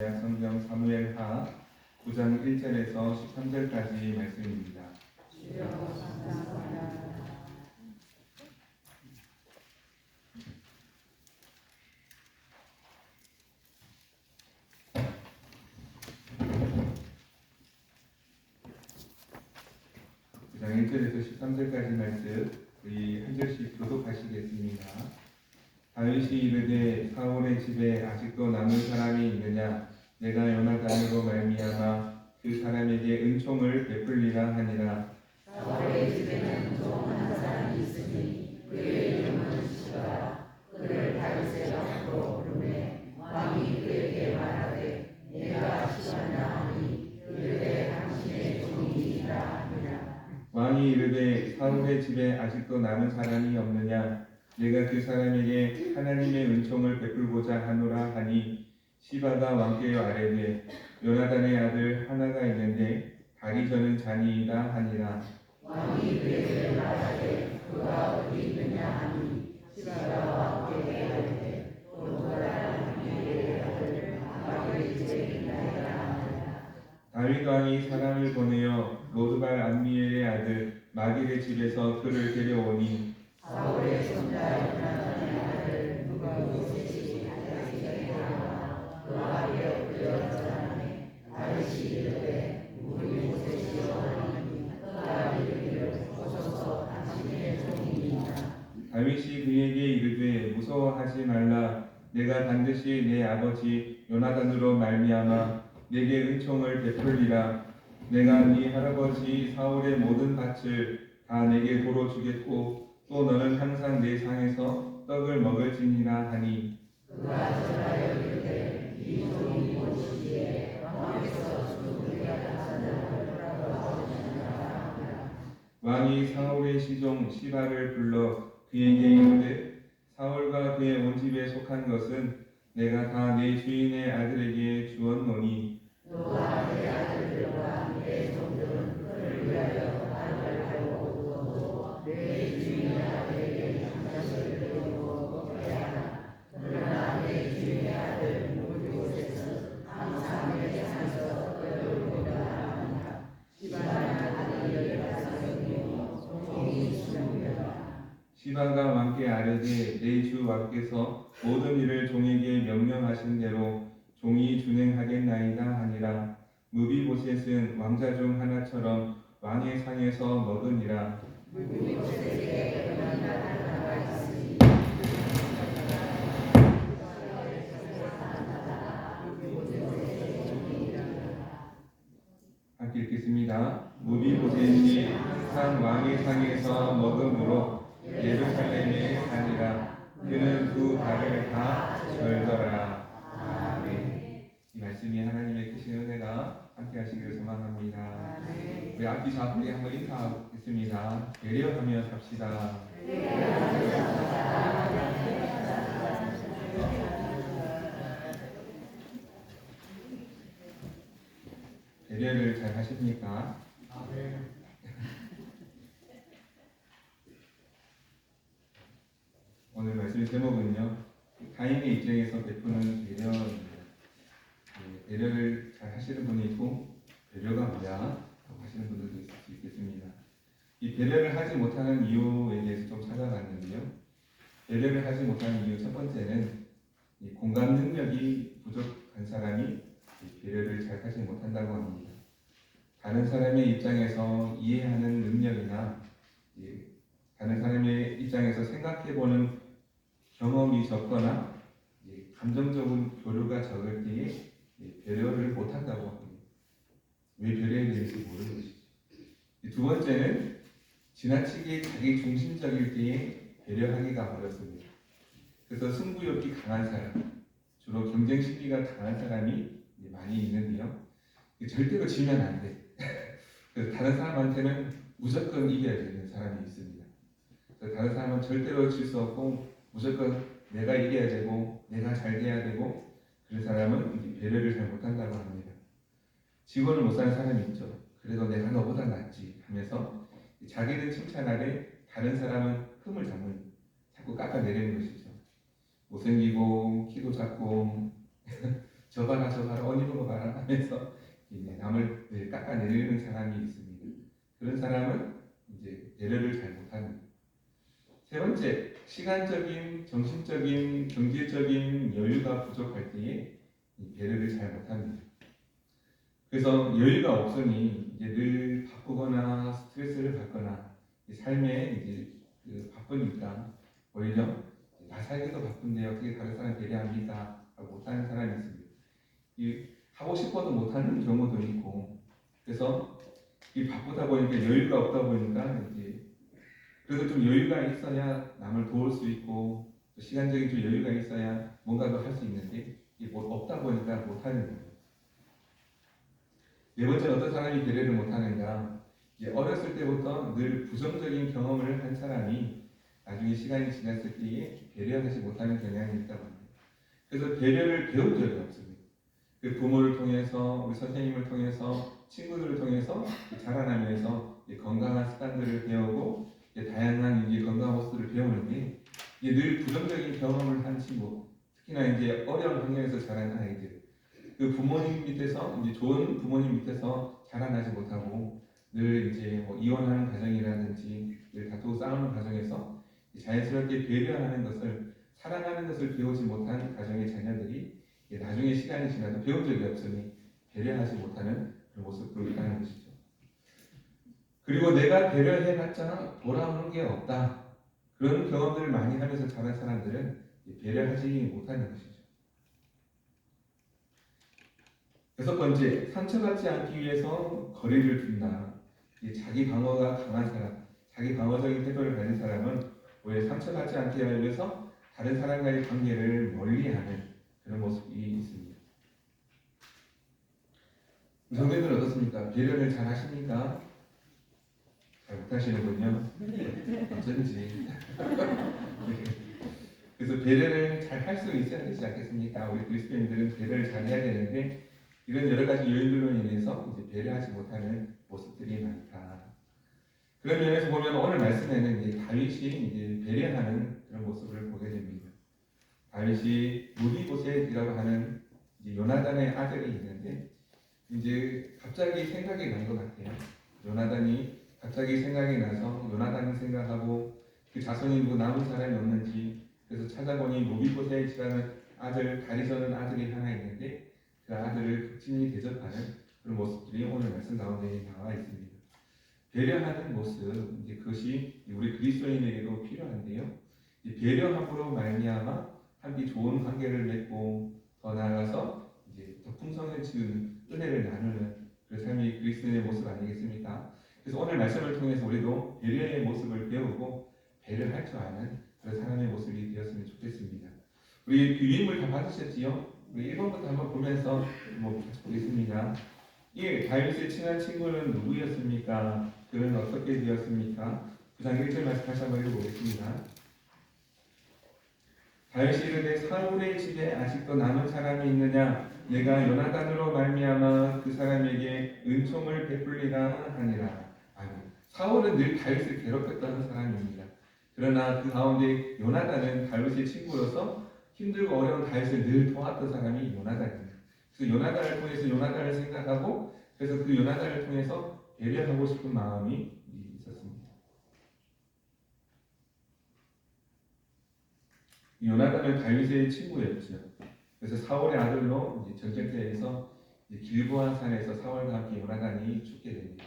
성경 사무엘하 9장 1절에서 13절까지 말씀입니다. 구장 1절에서 13절까지 말씀 우리 한 절씩 교독하시겠습니다. 다윗이 이르되 사울의 집에 아직도 남은 사람이 있느냐? 내가 요나단으로 말미암아 그 사람에게 은총을 베풀리라 하니라. 사울의 집에는 은총 한 사람이 있으니 그의 이름은 시바라. 그를 다윗의 왕으로 부르매 왕이 그에게 말하되 내가 시바냐 하니 이르되 당신의 종이니라 하니라. 왕이 이르되 사울의 집에 아직도 남은 사람이 없느냐? 내가 그 사람에게 하나님의 은총을 베풀고자 하노라 하니 시바가 왕께 아뢰되 요나단의 아들 하나가 있는데 다리 저는 자니이다 하니라. 왕이 그에게 말하되 그가 어디 있느냐 하니 시바가 왕께 아뢰되 도도라 하나님의 아들 다윗의 집에 있나이다 하니라. 다윗 왕이 사람을 보내어 로드발 암미엘의 아들 마길의 집에서 그를 데려오니 사울의 손자 요나단의 아들 무비보셋이 다윗에게 나와 그 앞에 엎드려 절하매 다윗이 이르되 무비보셋이여 하니 그가 이르기를 오소서 당신의 종이니이다. 다윗이 그에게 이르되 무서워하지 말라. 내가 반드시 내 아버지 요나단으로 말미암아 내게 은총을 베풀리라. 내가 네 할아버지 사울의 모든 밭을 다 내게 도로 주겠고 또 너는 항상 내 상에서 떡을 먹을지니라 하니 그가 절하여 이르되 이 종이 보시기에 왕께서 주우리가 나사는 뭐라고 하시느냐. 왕이 사울의 시종 시바를 불러 그에게 이르되 사울과 그의 온 집에 속한 것은 내가 다 내 주인의 아들에게 주었노니 너와 내 아들들과 내 종들은 그를 위하여 말을 하고 내 주인의 아들에게 장자식을 드리고 먹게 하라. 그러나 내 주인의 아들 무비보셋은 항상 내 상에서 떡을 하느니라. 시바는 아들이 15명이요 종이 20명이라. 시바가 왕께 아뢰되 내 주 왕께서 모든 일을 종에게 명령하신 대로 종이 준행하겠나이다 하니라. 무비보셋은 왕자 중 하나처럼 왕의 상에서 먹으니라. 무비보셋에게 그런 하나가 있으니 함께 읽겠습니다. 무비보셋이 항상 왕의 상에서 먹음으로 예루살렘에 사니라. 그는 두 발을 다 절더라. 아멘. 이 말씀이 하나님의 크신 은혜가 함께 하시기를 소망합니다. 우리 앞뒤 좌우에 한번 인사하겠습니다. 배려하며 삽시다. 배려를 잘 하십니까? 오늘 말씀 제목은요, 타인의 입장에서 베푸는 배려입니다. 배려를 잘 하시는 분이 있고 배려가 뭐야? 라고 하시는 분들도 있을 수 있겠습니다. 이 배려를 하지 못하는 이유에 대해서 좀 찾아봤는데요. 배려를 하지 못하는 이유 첫 번째는 이 공감 능력이 부족한 사람이 이 배려를 잘 하지 못한다고 합니다. 다른 사람의 입장에서 이해하는 능력이나 다른 사람의 입장에서 생각해보는 경험이 적거나 감정적인 교류가 적을 때에 배려를 못한다고 합니다. 왜 배려해야 되는지 모르는 것이죠. 두 번째는 지나치게 자기 중심적일 때에 배려하기가 어렵습니다. 그래서 승부욕이 강한 사람, 주로 경쟁 심리가 강한 사람이 많이 있는데요. 절대로 지면 안 돼. 그래서 다른 사람한테는 무조건 이겨야 되는 사람이 있습니다. 그래서 다른 사람은 절대로 질 수 없고 무조건 내가 이겨야 되고 내가 잘 돼야 되고 그런 사람은 배려를 잘 못한다고 합니다. 직원을 못 사는 사람이 있죠. 그래도 내가 너보다 낫지 하면서 자기는 칭찬하되 다른 사람은 흠을 잡는 자꾸 깎아내리는 것이죠. 못생기고 키도 작고 저 봐라 저 봐라 언니 보고 봐라 하면서 이제 남을 늘 깎아내리는 사람이 있습니다. 그런 사람은 이제 배려를 잘 못하는. 세 번째, 시간적인, 정신적인, 경제적인 여유가 부족할 때에 이 배려를 잘 못합니다. 그래서 여유가 없으니 이제 늘 바쁘거나 스트레스를 받거나 삶에 이제 바쁘니까 오히려 나 살기도 바쁜데 어떻게 다른 사람 배려합니까? 하고 못하는 사람이 있습니다. 하고 싶어도 못하는 경우도 있고, 그래서 바쁘다 보니까 여유가 없다 보니까 이제 그래도 좀 여유가 있어야 남을 도울 수 있고 또 시간적인 좀 여유가 있어야 뭔가도 할 수 있는데 없다 보니까 못하는 거예요. 네 번째, 어떤 사람이 배려를 못하는가? 어렸을 때부터 늘 부정적인 경험을 한 사람이 나중에 시간이 지났을 때에 배려하지 못하는 경향이 있다고 합니다. 그래서 배려를 배운 적이 없습니다. 그 부모를 통해서, 우리 선생님을 통해서, 친구들을 통해서 자라나면서 건강한 습관들을 배우고 다양한 건강한 모습들을 배우는데 늘 부정적인 경험을 한 친구, 특히나 이제 어려운 환경에서 자란 아이들, 그 부모님 밑에서 좋은 부모님 밑에서 자라나지 못하고 늘 이제 이혼하는 가정이라든지 늘 다투고 싸우는 가정에서 자연스럽게 배려하는 것을, 사랑하는 것을 배우지 못한 가정의 자녀들이 나중에 시간이 지나도 배운 적이 없으니 배려하지 못하는 그런 모습도 있다는 것이죠. 그리고 내가 배려해봤자 돌아오는 게 없다. 그런 경험들을 많이 하면서 자란 사람들은 배려하지 못하는 것이죠. 여섯 번째, 상처받지 않기 위해서 거리를 둔다. 자기 방어가 강한 사람, 자기 방어적인 태도를 가진 사람은 오히려 상처받지 않게 하기 위해서 다른 사람과의 관계를 멀리하는 그런 모습이 있습니다. 성도님들 어떻습니까? 배려를 잘 하십니까? 잘 못하시는군요. 어쩐지. 그래서 배려를 잘 할 수 있어야 되지 않겠습니까? 우리 그리스도인들은 배려를 잘 해야 되는데 이런 여러 가지 요인들로 인해서 배려하지 못하는 모습들이 많다. 그런 면에서 보면 오늘 말씀에는 다윗이 배려하는 그런 모습을 보게 됩니다. 다윗이 무비보셋이라고 하는 요나단의 아들이 있는데 갑자기 생각이 난 것 같아요. 요나단이 갑자기 생각이 나서 요나단이 생각하고 그 자손이 누구 남은 사람이 없는지 그래서 찾아보니 무비보셋이라는 아들, 다리저는 아들이 하나 있는데 그 아들을 극진히 대접하는 그런 모습들이 오늘 말씀 가운데 나와 있습니다. 배려하는 모습, 그것이 우리 그리스도인에게도 필요한데요. 배려함으로 말미암아 함께 좋은 관계를 맺고 더 나아가서 더 풍성해지는 은혜를 나누는 그 삶이 그리스도인의 모습 아니겠습니까? 그래서 오늘 말씀을 통해서 우리도 배려의 모습을 배우고 배려할 줄 아는 그런 사람의 모습이 되었으면 좋겠습니다. 우리 유인물 다 받으셨지요? 우리 1번부터 한번 보면서 같이 보겠습니다. 다윗의 친한 친구는 누구였습니까? 그는 어떻게 되었습니까? 9장 1절 말씀 다시 한번 읽어보겠습니다. 다윗이 이르되 사울의 집에 아직도 남은 사람이 있느냐? 내가 요나단으로 말미암아 그 사람에게 은총을 베풀리라 하니라. 사울은 늘 다윗을 괴롭혔던 사람입니다. 그러나 그 가운데 요나단은 다윗의 친구로서 힘들고 어려운 다윗을 늘 도왔던 사람이 요나단입니다. 그래서 요나단을 통해서 요나단을 생각하고 그래서 그 요나단을 통해서 배려하고 싶은 마음이 있었습니다. 요나단은 다윗의 친구였죠. 그래서 사울의 아들로 전쟁터에서 길보아 산에서 사울과 함께 요나단이 죽게 됩니다.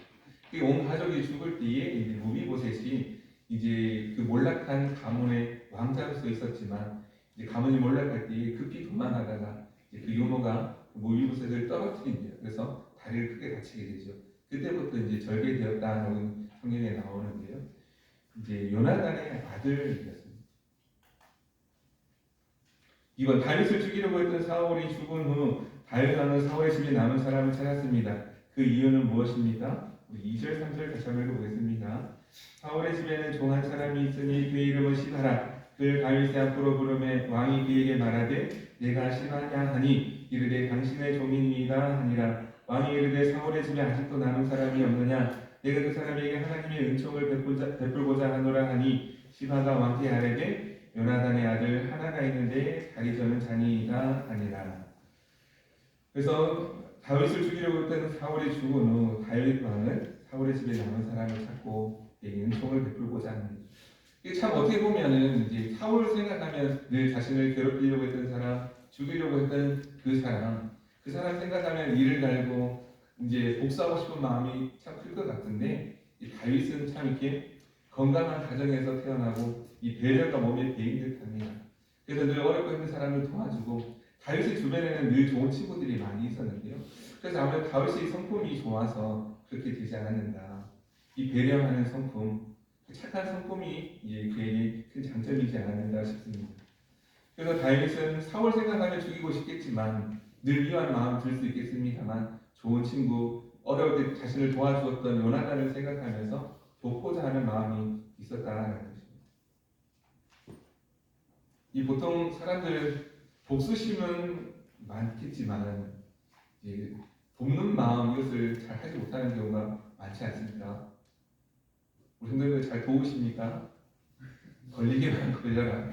온 가족이 죽을 때에 무비보셋이 그 몰락한 가문의 왕자로서 있었지만 가문이 몰락할 때에 급히 도망하다가 그 요모가 무비보셋을 떨어뜨립니다. 그래서 다리를 크게 다치게 되죠. 그때부터 절개되었다는 성경에 나오는데요. 요나단의 아들이었습니다. 이번 다윗을 죽이려고 했던 사울이 죽은 후 다윗 왕은 사울의 집에 남은 사람을 찾았습니다. 그 이유는 무엇입니까? 우리 2절 3절 다시 한번 읽어보겠습니다. 사울의 집에는 종 한 사람이 있으니 그의 이름은 시바라. 그를 다윗의 앞으로 부르매 왕이 그에게 말하되 내가 시바냐 하니 이르되 당신의 종이니이다 하니라. 왕이 이르되 사울의 집에 아직도 남은 사람이 없느냐? 내가 그 사람에게 하나님의 은총을 베풀고자 하노라 하니 시바가 왕께 아뢰되 요나단의 아들 하나가 있는데 다리저는 자니이다 하니라. 그래서 다윗을 죽이려고 했던 사울이 죽은 후 다윗 왕은 사울의 집에 남은 사람을 찾고 그에게 은총을 베풀고자 합니다. 이게 참 어떻게 보면은 이제 사울 생각하면 늘 자신을 괴롭히려고 했던 사람, 죽이려고 했던 그 사람 생각하면 이를 갈고 이제 복수하고 싶은 마음이 참 클 것 같은데 이 다윗은 참 이렇게 건강한 가정에서 태어나고 이 배려가 몸에 배인 듯합니다. 그래서 늘 어렵고 힘든 사람을 도와주고 다윗의 주변에는 늘 좋은 친구들이 많이 있었는데요. 그래서 아무래도 다윗의 성품이 좋아서 그렇게 되지 않았는가. 이 배려하는 성품, 착한 성품이 그에게 큰 장점이지 않았는가 싶습니다. 그래서 다윗은 사울 생각하면 죽이고 싶겠지만 늘 미워한 마음 들 수 있겠습니다만 좋은 친구, 어려울 때 자신을 도와주었던 요나단을 생각하면서 돕고자 하는 마음이 있었다는 것입니다. 이 보통 사람들 복수심은 많겠지만 돕는 마음 이것을 잘 하지 못하는 경우가 많지 않습니까? 우리 성도님들 잘 도우십니까? 걸리기만 걸려라.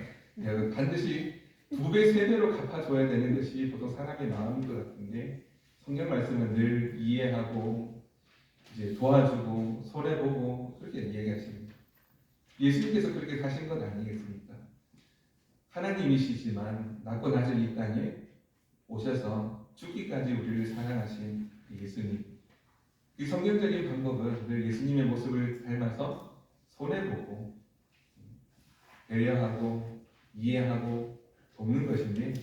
반드시 2배, 3배로 갚아줘야 되는 것이 보통 사람의 마음인 것 같은데 성경 말씀은 늘 이해하고 도와주고 손해보고 그렇게 이야기하십니다. 예수님께서 그렇게 사신 것 아니겠습니까? 하나님이시지만 낮고 낮은 이 땅에 오셔서 죽기까지 우리를 사랑하신 예수님. 이 성경적인 방법은 늘 예수님의 모습을 닮아서 손해보고 배려하고 이해하고 돕는 것인데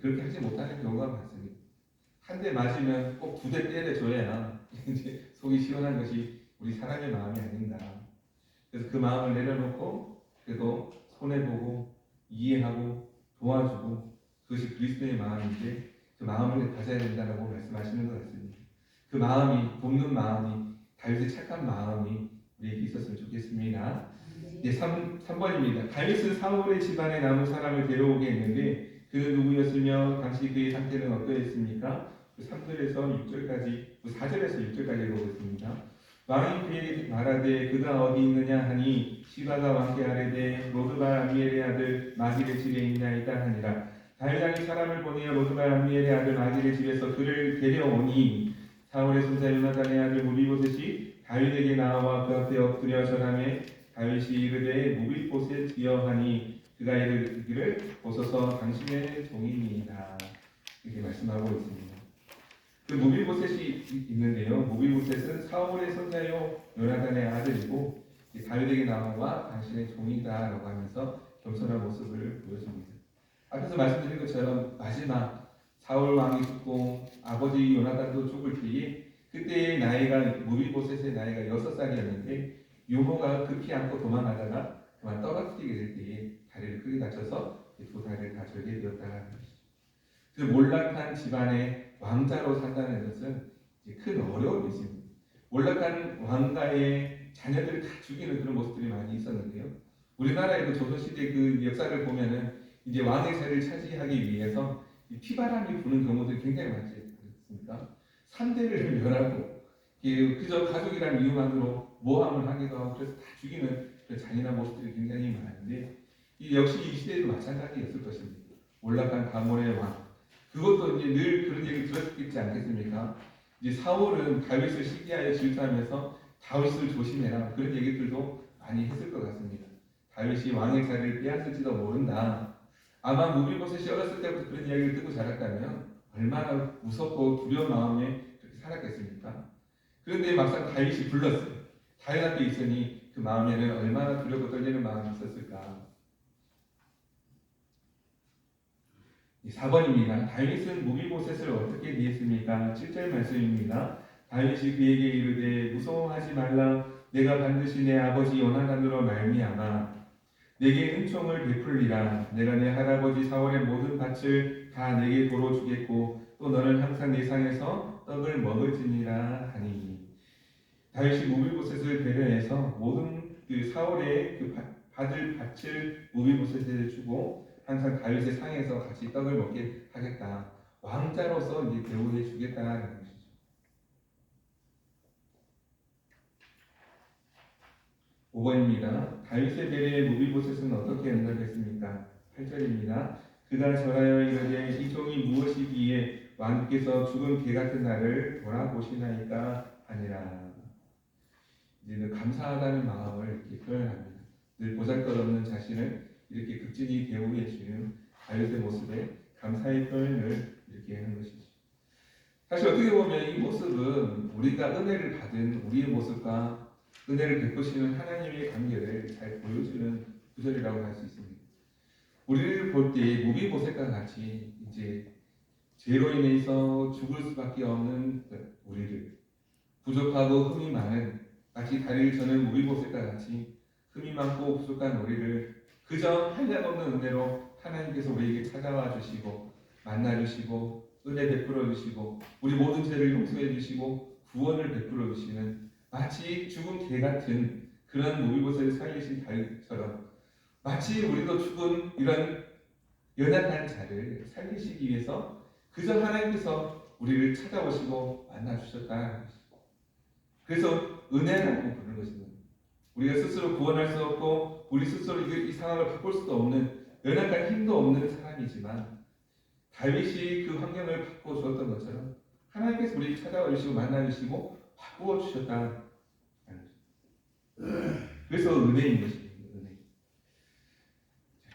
그렇게 하지 못하는 경우가 많습니다. 한 대 맞으면 꼭 2대 때려줘야 이제 속이 시원한 것이 우리 사람의 마음이 아닌가. 그래서 그 마음을 내려놓고 그래도 손해보고 이해하고 도와주고 그것이 그리스도의 마음인데 그 마음을 가져야 된다고 말씀하시는 것 같습니다. 그 마음이 돕는 마음이 다윗의 착한 마음이 우리에게 있었으면 좋겠습니다. 3번입니다. 다윗은 사울의 집안에 남은 사람을 데려오게 했는데 그는 누구였으며 당시 그의 상태는 어떠했습니까? 3절에서 6절까지, 4절에서 6절까지 읽어보겠습니다. 왕이 그에게 말하되 그가 어디 있느냐 하니 시바가 왕께 아뢰되 로드발 암미엘의 아들 마길의 집에 있나이다 하니라. 다윗 왕이 사람을 보내어 로드발 암미엘의 아들 마길의 집에서 그를 데려오니 사울의 손자 요나단의 아들 무비보셋이 다윗에게 나와 그 앞에 엎드려 절하매 다윗이 이르되 무비보셋이여 하니 그가 이르기를 보소서 당신의 종이니이다. 이렇게 말씀하고 있습니다. 그 무비보셋이 있는데요. 무비보셋은 사울의 손자요 요나단의 아들이고 다윗에게 나와 당신의 종이다라고 하면서 겸손한 모습을 보여줍니다. 앞에서 말씀드린 것처럼 마지막 사울 왕이 죽고 아버지 요나단도 죽을 때에 그때의 나이가 무비보셋의 나이가 6살이었는데 유모가 급히 안고 도망가다가 그만 떨어뜨리게 될 때에 다리를 크게 다쳐서 2 다리를 다 절게 되었다는 것이죠. 그 몰락한 집안의 왕자로 산다는 것은 큰 어려움이 있습니다. 몰락한 왕가의 자녀들을 다 죽이는 그런 모습들이 많이 있었는데요. 우리나라에도 조선시대 그 역사를 보면은 이제 왕의 자리를 차지하기 위해서 피바람이 부는 경우들이 굉장히 많지 않습니까? 3대를 멸하고 그저 가족이라는 이유만으로 모함을 하기도 하고 그래서 다 죽이는 그런 잔인한 모습들이 굉장히 많은데 역시 이 시대에도 마찬가지였을 것입니다. 몰락한 가문의 왕 그것도 이제 늘 그런 얘기 들었겠지 않겠습니까? 이제 사울은 다윗을 시기하여 질투하면서 다윗을 조심해라 그런 얘기들도 많이 했을 것 같습니다. 다윗이 왕의 자리를 빼앗을지도 모른다. 아마 무비보셋이 어렸을 때부터 그런 이야기를 듣고 자랐다면 얼마나 무섭고 두려운 마음에 그렇게 살았겠습니까? 그런데 막상 다윗이 불렀어요. 다윗 앞에 있으니 그 마음에는 얼마나 두렵고 떨리는 마음이 있었을까? 4번입니다. 다윗은 무비보셋을 어떻게 대했습니까? 7절 말씀입니다. 다윗이 그에게 이르되 무서워하지 말라. 내가 반드시 내 아버지 요나단으로 말미암아 내게 은총을 베풀리라. 내가 내 할아버지 사울의 모든 밭을 다 내게 도로 주겠고 또 너는 항상 내 상에서 떡을 먹을지니라 하니. 다윗이 무비보셋을 배려해서 모든 그 사울의 그 받을 밭을 무비보셋에게 주고 항상 다윗의 상에서 같이 떡을 먹게 하겠다. 왕자로서 이제 대우해 주겠다는 것이죠. 5번입니다. 다윗의 배려에 무비보셋은 어떻게 응답했습니까? 8절입니다. 그가 절하여 이르되 이 종이 무엇이기에 왕께서 죽은 개 같은 나를 돌아보시나이까 하니라. 이제 감사하다는 마음을 이렇게 표현합니다. 늘 보잘것없는 자신을 이렇게 극진히 대우해 주는 다윗의 모습에 감사의 표현을 이렇게 하는 것이죠. 사실 어떻게 보면 이 모습은 우리가 은혜를 받은 우리의 모습과 은혜를 베푸시는 하나님의 관계를 잘 보여주는 구절이라고 할 수 있습니다. 우리를 볼 때 무비보셋과 같이 이제 죄로 인해서 죽을 수밖에 없는 우리를, 부족하고 흠이 많은 마치 다리를 저는 무비보셋과 같이 흠이 많고 부족한 우리를 그저 한량없는 은혜로 하나님께서 우리에게 찾아와 주시고 만나 주시고 은혜 베풀어 주시고 우리 모든 죄를 용서해 주시고 구원을 베풀어 주시는 마치 죽은 개 같은 그런 무비보셋을 살리신 다윗처럼 마치 우리도 죽은 이런 연약한 자를 살리시기 위해서 그저 하나님께서 우리를 찾아오시고 만나 주셨다는 것이고, 그래서 은혜라고 부르는 것입니다. 우리가 스스로 구원할 수 없고 우리 스스로 이 상황을 바꿀 수도 없는 연약한 힘도 없는 사람이지만 다윗이 그 환경을 바꾸어 주었던 것처럼 하나님께서 우리를 찾아와 주시고 만나 주시고 바꾸어 주셨다는 것입니다. 그래서 은혜인 것입니다.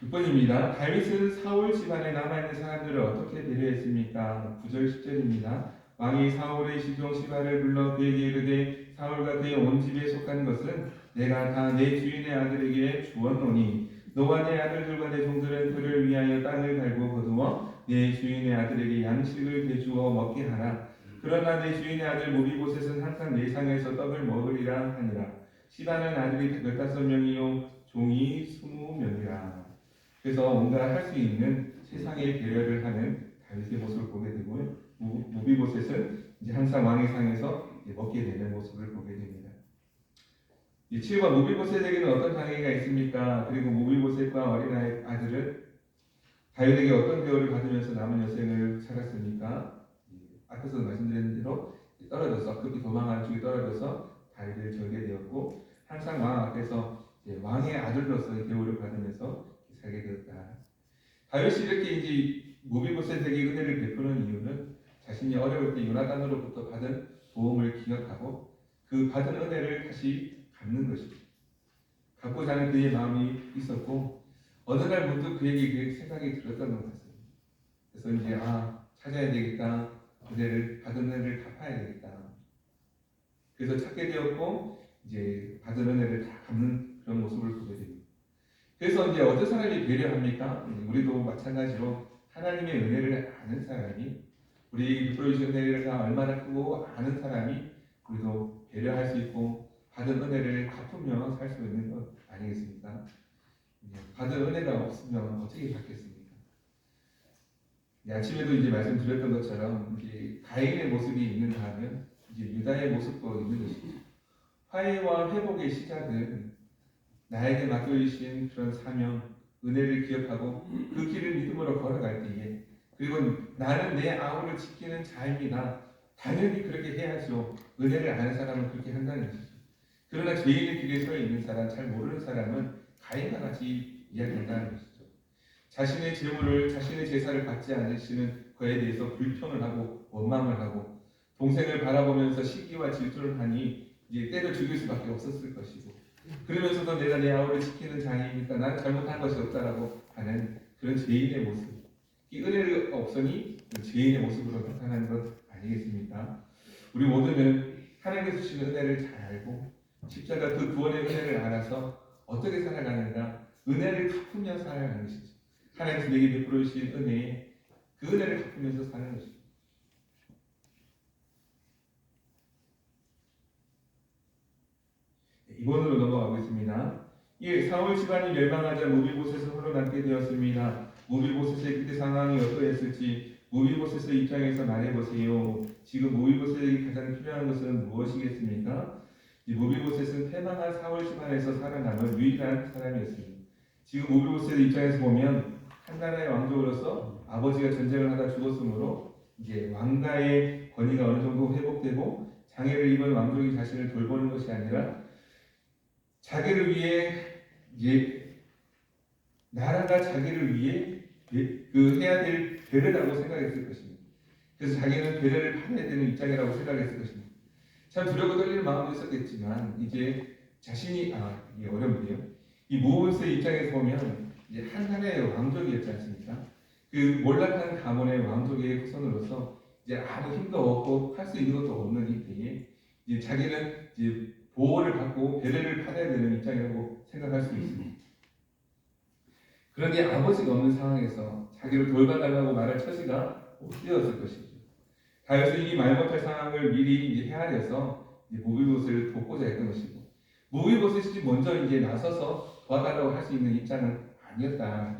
6번입니다. 다윗은 사울 집안에 남아있는 사람들을 어떻게 배려했습니까? 9절 10절입니다. 왕이 사울의 시종 시바를 불러 그에게 이르되 사울과 그의 온 집에 속한 것은 내가 다 내 주인의 아들에게 주었노니 너와 내 아들들과 내 종들은 그를 위하여 땅을 갈고 거두어 내 주인의 아들에게 양식을 대주어 먹게 하라. 그러나 내 주인의 아들 모비보셋은 항상 내 상에서 떡을 먹으리라 하니라. 시바는 아들이 15명이요 종이 20명이라. 그래서 뭔가 할 수 있는 세상의 배려를 하는 다윗의 모습을 보게 되고요. 모비보셋은 이제 항상 왕의 상에서 먹게 되는 모습을 보게 됩니다. 7번 모비보셋에게는 어떤 장애가 있습니까? 그리고 모비보셋과 어린 아들은 다윗에게 어떤 대우를 받으면서 남은 여생을 살았습니까? 앞에서 말씀드린 대로 떨어져서 급히 도망하는 중에 떨어져서 다윗을 절게 되었고 항상 왕 앞에서 왕의 아들로서의 대우를 받으면서 살게 되었다. 다윗이 이렇게 이제 모비보셋에게 은혜를 베푸는 이유는 자신이 어려울 때 요나단으로부터 받은 도움을 기억하고 그 받은 은혜를 다시 갚는 것이죠. 갚고자 하는 그의 마음이 있었고 어느 날 문득 그에게 그 생각이 들었던 것 같습니다. 그래서 이제 찾아야 되겠다. 받은 은혜를 갚아야 되겠다. 그래서 찾게 되었고 이제 받은 은혜를 다 갚는 그런 모습을 보게 됩니다. 그래서 이제 어떤 사람이 배려합니까? 우리도 마찬가지로 하나님의 은혜를 아는 사람이 우리 베풀어 주신 은혜를 얼마나 크고 아는 사람이 우리도 배려할 수 있고 받은 은혜를 갚으며 살 수 있는 것 아니겠습니까? 받은 은혜가 없으면 어떻게 받겠습니까? 아침에도 이제 말씀드렸던 것처럼 이제 가인의 모습이 있는가 하면 이제 유다의 모습도 있는 것이죠. 화해와 회복의 시작은 나에게 맡겨주신 그런 사명, 은혜를 기억하고 그 길을 믿음으로 걸어갈 때에 그리고 나는 내 아우를 지키는 자입니다. 당연히 그렇게 해야죠. 은혜를 아는 사람은 그렇게 한다는 것이죠. 그러나 죄인의 길에 서 있는 사람, 잘 모르는 사람은 가인과 같이 이야기한다는 것이죠. 자신의 재물을, 자신의 제사를 받지 않으시는 그에 대해서 불평을 하고 원망을 하고 동생을 바라보면서 시기와 질투를 하니 이제 때려 죽일 수밖에 없었을 것이고 그러면서도 내가 내 아우를 지키는 자이니까 나는 잘못한 것이 없다라고 하는 그런 죄인의 모습. 이 은혜가 없으니 죄인의 모습으로 나타나는 것 아니겠습니까? 우리 모두는 하나님께서 주시는 은혜를 잘 알고 십자가 그 구원의 은혜를 알아서 어떻게 살아가는가 은혜를 갚으며 살아가는 것이죠. 하나님께서 내게 베풀어 주신 은혜에 그 은혜를 갚으면서 사는 것입니다. 이번으로 넘어가겠습니다. 1. 사울 집안이 멸망하자 모비보셋은 홀로 남게 되었습니다. 모비보셋의 그때 상황이 어떠했을지 모비보셋의 입장에서 말해보세요. 지금 모비보셋에게 가장 필요한 것은 무엇이겠습니까? 모비보셋은 패망한 사울 집안에서 살아남은 유일한 사람이었습니다. 지금 모비보셋의 입장에서 보면 한 나라의 왕족으로서 아버지가 전쟁을 하다 죽었으므로 이제 왕가의 권위가 어느 정도 회복되고 장애를 입은 왕족이 자신을 돌보는 것이 아니라 자기를 위해 나라가 자기를 위해 그 해야 될 배려라고 생각했을 것입니다. 그래서 자기는 배려를 받아야 되는 입장이라고 생각했을 것입니다. 참 두렵고 떨리는 마음도 있었겠지만 이제 자신이 이게 어렵네요. 이 모세의 입장에서 보면 이제 한 나라의 왕족이었지 않습니까? 그 몰락한 가문의 왕족의 후손으로서 이제 아무 힘도 없고 할 수 있는 것도 없는 이때에 이제 자기는 이제 보호를 받고 배려를 받아야 되는 입장이라고 생각할 수 있습니다. 그런데 아버지가 없는 상황에서 자기를 돌봐달라고 말할 처지가 없었을 것이죠. 다윗은 이 말 못할 상황을 미리 이제 헤아려서 이제 무비봇을 돕고자 했던 것이고, 무비봇이 먼저 이제 나서서 도와달라고 할 수 있는 입장은 아니었다.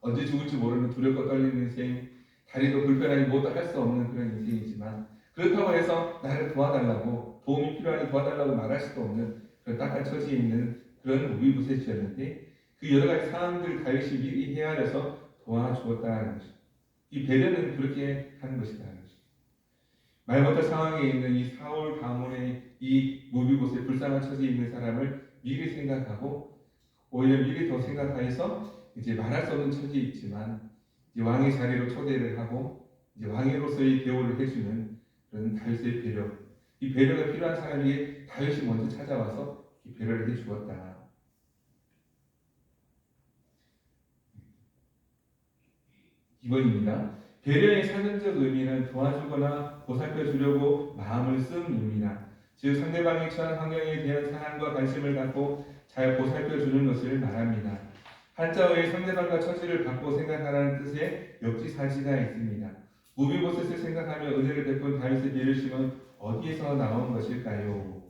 언제 죽을지 모르는 두렵고 떨리는 인생, 다리도 불편하니 뭐도 할 수 없는 그런 인생이지만, 그렇다고 해서 나를 도와달라고, 도움이 필요하니 도와달라고 말할 수도 없는 그런 딱한 처지에 있는 그런 무비봇이었는데, 그 여러 가지 상황들을 다윗이 미리 헤아려서 도와주었다는 것입니다. 이 배려는 그렇게 하는 것이다. 말 못할 상황에 있는 이 사울 가문의 이 무비봇의 불쌍한 처지에 있는 사람을 미리 생각하고 오히려 미리 더 생각하여서 이제 말할 수 없는 처지에 있지만 이제 왕의 자리로 초대를 하고 이제 왕으로서의 대우를 해주는 그런 다윗의 배려. 이 배려가 필요한 사람에게 다윗이 먼저 찾아와서 이 배려를 해주었다. 2번입니다. 배려의 사전적 의미는 도와주거나 보살펴 주려고 마음을 씀입니다. 즉 상대방이 처한 환경에 대한 사랑과 관심을 갖고 잘 보살펴 주는 것을 말합니다. 한자어의 상대방과 처지를 받고 생각하라는 뜻의 역지사지가 있습니다. 무비보셋을 생각하며 은혜를 베푼 다윗의 배려심은 어디에서 나온 것일까요?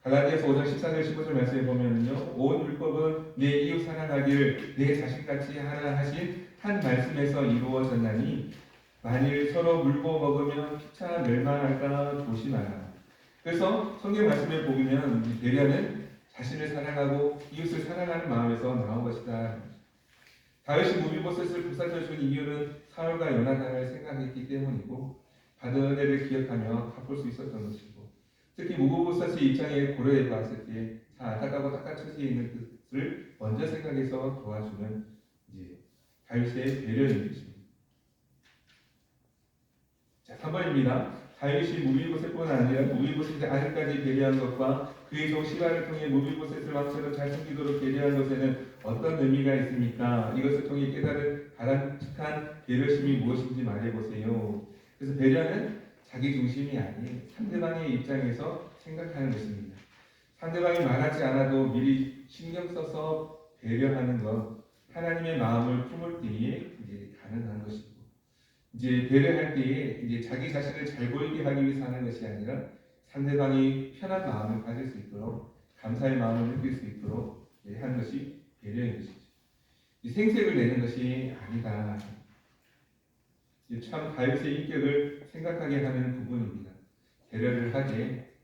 갈라디아서 5장 14절 15절 말씀에 보면요, 온 율법은 내 이웃 사랑하기를 내 자신같이 하라 하신 한 말씀에서 이루어졌나니 만일 서로 물고 먹으면 피차 멸망할까 조심하라. 그래서 성경 말씀을 보면 배려는 자신을 사랑하고 이웃을 사랑하는 마음에서 나온 것이다. 다윗이 무비보셋을 보살펴 준 이유는 사울과 요나단을 생각했기 때문이고 받은 은혜를 기억하며 갚을 수 있었던 것이고, 특히 무비보셋의 입장에 고려해 봤을 때 안타깝고 딱한 처지에 있는 것을 먼저 생각해서 도와주는 이제 다윗의 배려인 것입니다. 자, 3번입니다. 다윗이 무비보셋뿐 아니라 무비보셋의 아들까지 배려한 것과 그의 종 시바를 통해 무비보셋을 왕처럼 잘 섬기도록 배려한 것에는 어떤 의미가 있습니까? 이것을 통해 깨달은 바람직한 배려심이 무엇인지 말해보세요. 그래서 배려는 자기 중심이 아닌 상대방의 입장에서 생각하는 것입니다. 상대방이 말하지 않아도 미리 신경 써서 배려하는 것, 하나님의 마음을 품을 때에 이제 가능한 것이고, 이제 배려할 때에 이제 자기 자신을 잘 보이게 하기 위해서 하는 것이 아니라 상대방이 편한 마음을 가질 수 있도록, 감사의 마음을 느낄 수 있도록 하는 것이 배려인 것이죠. 이 생색을 내는 것이 아니다. 참 다윗의 인격을 생각하게 하는 부분입니다. 배려를 하되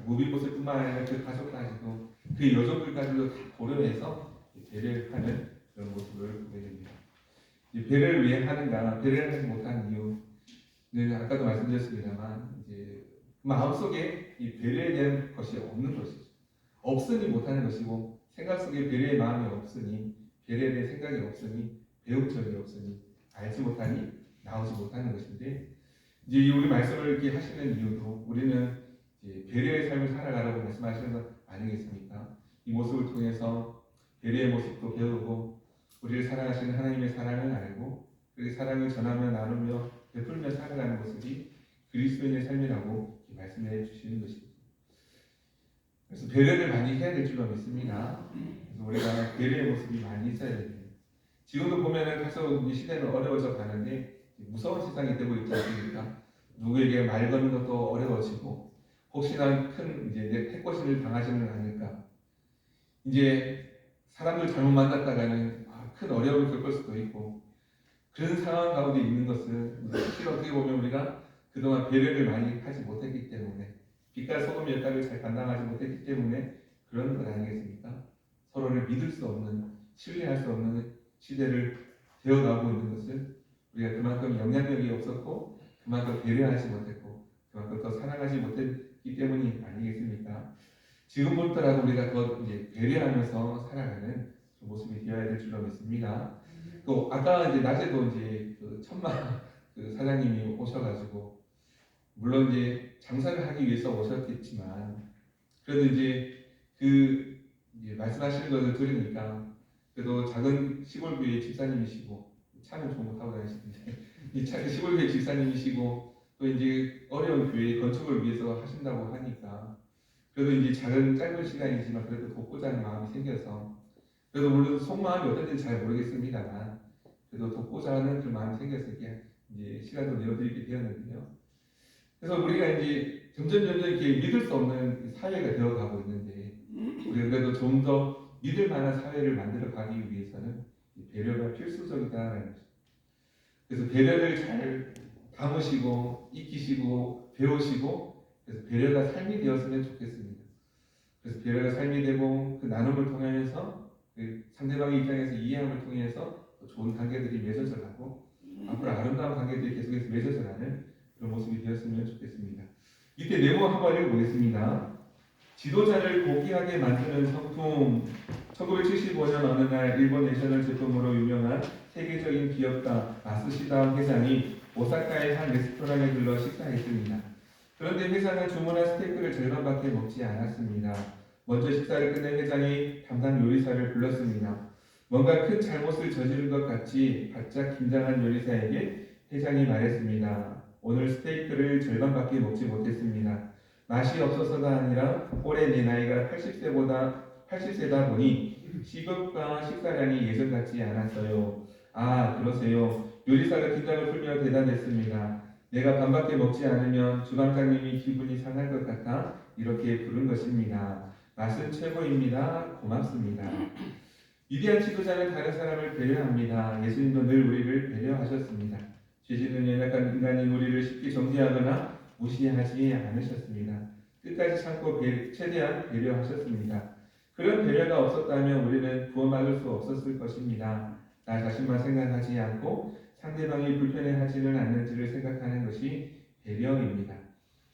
무비보셋뿐만 아니라 그 가족까지도 그 여종들까지도 다 고려해서 배려하는 그런 모습을 보게 됩니다. 배려를 왜 하는가? 배려를 하지 못하는 이유는 아까도 말씀드렸습니다만 이제 마음속에 이 배려에 대한 것이 없는 것이죠. 없으니 못하는 것이고 생각 속에 배려의 마음이 없으니, 배려에 대한 생각이 없으니, 배운 적이 없으니, 알지 못하니 나오지 못하는 것인데, 이제 우리 말씀을 이렇게 하시는 이유도 우리는 이제 배려의 삶을 살아가라고 말씀하시는 것 아니겠습니까? 이 모습을 통해서 배려의 모습도 배우고 우리를 사랑하시는 하나님의 사랑을 알고 그 사랑을 전하며 나누며 베풀며 살아가는 모습이 그리스도인의 삶이라고 말씀해 주시는 것입니다. 그래서 배려를 많이 해야 될 줄로 믿습니다. 그래서 우리가 배려의 모습이 많이 있어야 됩니다. 지금도 보면은 계속 시대는 어려워져 가는데 무서운 세상이 되고 있지 않습니까? 누구에게 말 거는 것도 어려워지고 혹시나 큰 이제 내 패권을 당하지는 않을까? 이제 사람들 잘못 만났다가는 큰 어려움을 겪을 수도 있고, 그런 상황 가운데 있는 것은 사실 어떻게 보면 우리가 그동안 배려를 많이 하지 못했기 때문에, 빛과 소금 역할을 잘 감당하지 못했기 때문에 그런 것 아니겠습니까? 서로를 믿을 수 없는, 신뢰할 수 없는 시대를 되어가고 있는 것은 우리가 그만큼 영향력이 없었고 그만큼 배려하지 못했고 그만큼 더 사랑하지 못했기 때문이 아니겠습니까? 지금부터라도 우리가 더 이제 배려하면서 살아가는 모습이 되어야 될 줄로 믿습니다. 또 아까 이제 낮에도 이제 그 천막 그 사장님이 오셔가지고 물론 이제 장사를 하기 위해서 오셨겠지만 그래도 이제 그 이제 말씀하시는 것을 들으니까 그래도 작은 시골 교회 집사님이시고 차는 좋은 거 타고 다니시는데 이 시골 교회 집사님이시고 또 이제 어려운 교회 건축을 위해서 하신다고 하니까 그래도 이제 작은 짧은 시간이지만 그래도 돕고자 하는 마음이 생겨서 그래도 물론 속마음이 어떤지 잘 모르겠습니다만 그래도 돕고자 하는 그 마음이 생겨서 이렇게 이제 시간을 내어드리게 되었는데요. 그래서 우리가 이제 점점 이렇게 믿을 수 없는 사회가 되어가고 있는데 우리가 그래도 좀 더 믿을 만한 사회를 만들어 가기 위해서는 배려가 필수적이다라는 거죠. 그래서 배려를 잘 담으시고 익히시고 배우시고 그래서 배려가 삶이 되었으면 좋겠습니다. 그래서 배려가 삶이 되고 그 나눔을 통하면서 그 상대방의 입장에서 이해함을 통해서 또 좋은 관계들이 맺어져 가고 앞으로 아름다운 관계들이 계속해서 맺어져 가는 그런 모습이 되었으면 좋겠습니다. 밑에 네모 한번 읽어보겠습니다. 지도자를 고귀하게 만드는 성품. 1975년 어느 날 일본 내셔널 제품으로 유명한 세계적인 기업가 마쓰시다 회장이 오사카의 한 레스토랑에 들러 식사했습니다. 그런데 회장은 주문한 스테이크를 절반밖에 먹지 않았습니다. 먼저 식사를 끝낸 회장이 담당 요리사를 불렀습니다. 뭔가 큰 잘못을 저지른 것 같이 바짝 긴장한 요리사에게 회장이 말했습니다. 오늘 스테이크를 절반밖에 먹지 못했습니다. 맛이 없어서가 아니라 올해 내 나이가 80세다 보니 식욕과 식사량이 예전 같지 않았어요. 아, 그러세요. 요리사가 긴장을 풀며 대답했습니다. 내가 반밖에 먹지 않으면 주방장님이 기분이 상할 것 같아 이렇게 부른 것입니다. 맛은 최고입니다. 고맙습니다. 위대한 지도자는 다른 사람을 배려합니다. 예수님도 늘 우리를 배려하셨습니다. 죄짓는 연약한 인간인 우리를 쉽게 정죄하거나 무시하지 않으셨습니다. 끝까지 참고 최대한 배려하셨습니다. 그런 배려가 없었다면 우리는 구원받을 수 없었을 것입니다. 나 자신만 생각하지 않고 상대방이 불편해하지는 않는지를 생각하는 것이 배려입니다.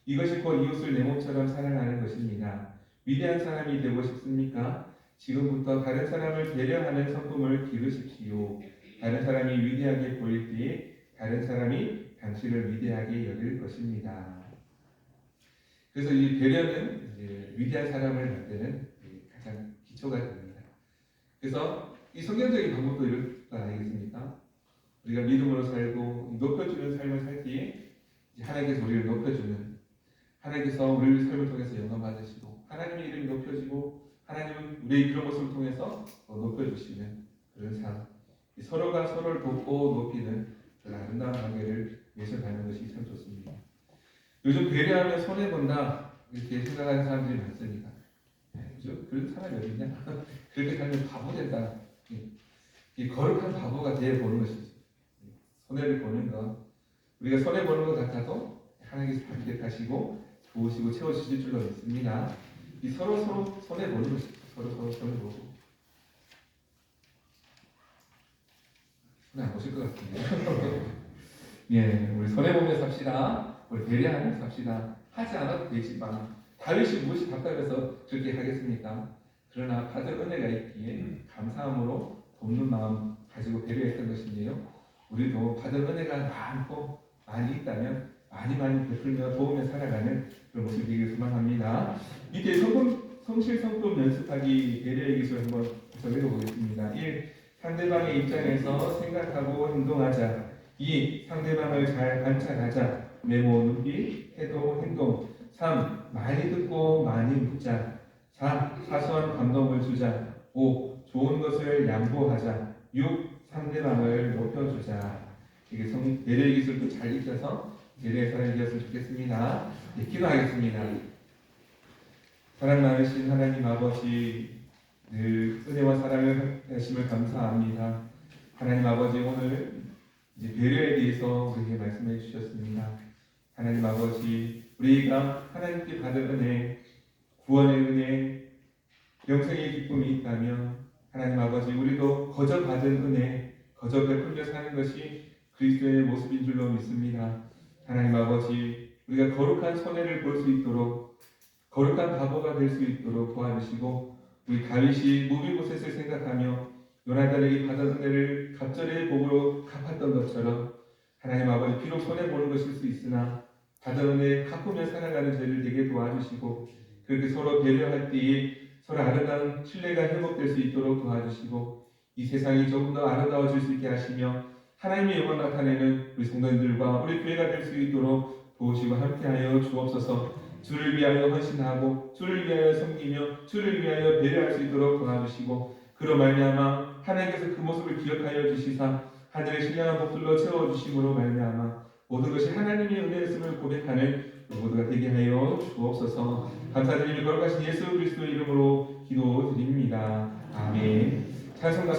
이것이 곧 이웃을 내 몸처럼 사랑하는 것입니다. 위대한 사람이 되고 싶습니까? 지금부터 다른 사람을 배려하는 성품을 기르십시오. 다른 사람이 위대하게 보일 때에 다른 사람이 당신을 위대하게 여길 것입니다. 그래서 이 배려는 이제 위대한 사람을 만드는 가장 기초가 됩니다. 그래서 이 성경적인 방법도 이럴 거 아니겠습니까? 우리가 믿음으로 살고 높여주는 삶을 살 때에 하나님께서 우리를 높여주는 하나님께서 우리를 삶을 통해서 영광 받으시고 하나님의 이름이 높여지고 하나님은 우리의 그런 모습을 통해서 높여주시는 그런 삶 서로가 서로를 돕고 높이는 그런 아름다운 관계를 맺어가는 것이 참 좋습니다. 요즘 배려하면 손해본다 이렇게 생각하는 사람들이 많습니다. 그죠? 그런 사람이 어딨냐? 그렇게 살면 바보 된다. 이 거룩한 바보가 되어보는 것이죠. 손해를 보는 것 우리가 손해보는 것 같아도 하나님께서 다 기억하시고 도우시고 채워주실 줄로 믿습니다. 이 서로 손해보는 것이죠. 서로 손해보고 손해 안 보실 것 같은데 예, 우리 손해보면서 삽시다. 우리 배려하면서 삽시다. 하지 않아도 되지만 다윗이 무엇이 답답해서 그렇게 하겠습니까? 그러나 받을 은혜가 있기에 감사함으로 돕는 마음 가지고 배려했던 것인데요. 우리도 받을 은혜가 많고 많이 있다면 많이 베풀며 도우며 살아가는 그런 모습이 되기를 소망합니다. 밑에 성실 성품 연습하기 배려의 기술 한번 더 읽어보겠습니다. 1. 상대방의 입장에서 생각하고 행동하자. 2. 상대방을 잘 관찰하자. 메모, 눈빛, 태도, 행동. 3. 많이 듣고 많이 묻자. 4. 사소한 감동을 주자. 5. 좋은 것을 양보하자. 6. 상대방을 높여주자. 이게 배려의 기술도 잘 익혀서 배려의 사람이 되었으면 좋겠습니다. 네, 기도하겠습니다. 사랑 많으신 하나님 아버지 늘 은혜와 사랑을 하심을 감사합니다. 하나님 아버지 오늘 이제 배려에 대해서 우리에게 말씀해 주셨습니다. 하나님 아버지 우리가 하나님께 받은 은혜 구원의 은혜 영생의 기쁨이 있다면 하나님 아버지 우리도 거저 받은 은혜 거저 베풀며 사는 것이 그리스도의 모습인 줄로 믿습니다. 하나님 아버지 우리가 거룩한 손해를 볼 수 있도록 거룩한 바보가 될 수 있도록 도와주시고 우리 다윗이 무비보셋을 생각하며 요나단에게 받은 은혜를 갑절의 복으로 갚았던 것처럼 하나님 아버지 비록 손해보는 것일 수 있으나 받은 은혜 갚으며 살아가는 저희를 되게 도와주시고 그렇게 서로 배려할 때에 서로 아름다운 신뢰가 회복될 수 있도록 도와주시고 이 세상이 조금 더 아름다워질 수 있게 하시며 하나님의 영광 나타내는 우리 성도들과 우리 교회가 될 수 있도록 도우시고 함께하여 주옵소서. 주를 위하여 헌신하고 주를 위하여 섬기며 주를 위하여 배려할 수 있도록 도와주시고 그로 말미암아 하나님께서 그 모습을 기억하여 주시사 하늘의 신령한 복들로 채워주심으로 말미암아 모든 것이 하나님의 은혜였음을 고백하는 모두가 되게 하여 주옵소서. 감사드리며 거룩하신 예수 그리스도의 이름으로 기도드립니다. 아멘. 찬송가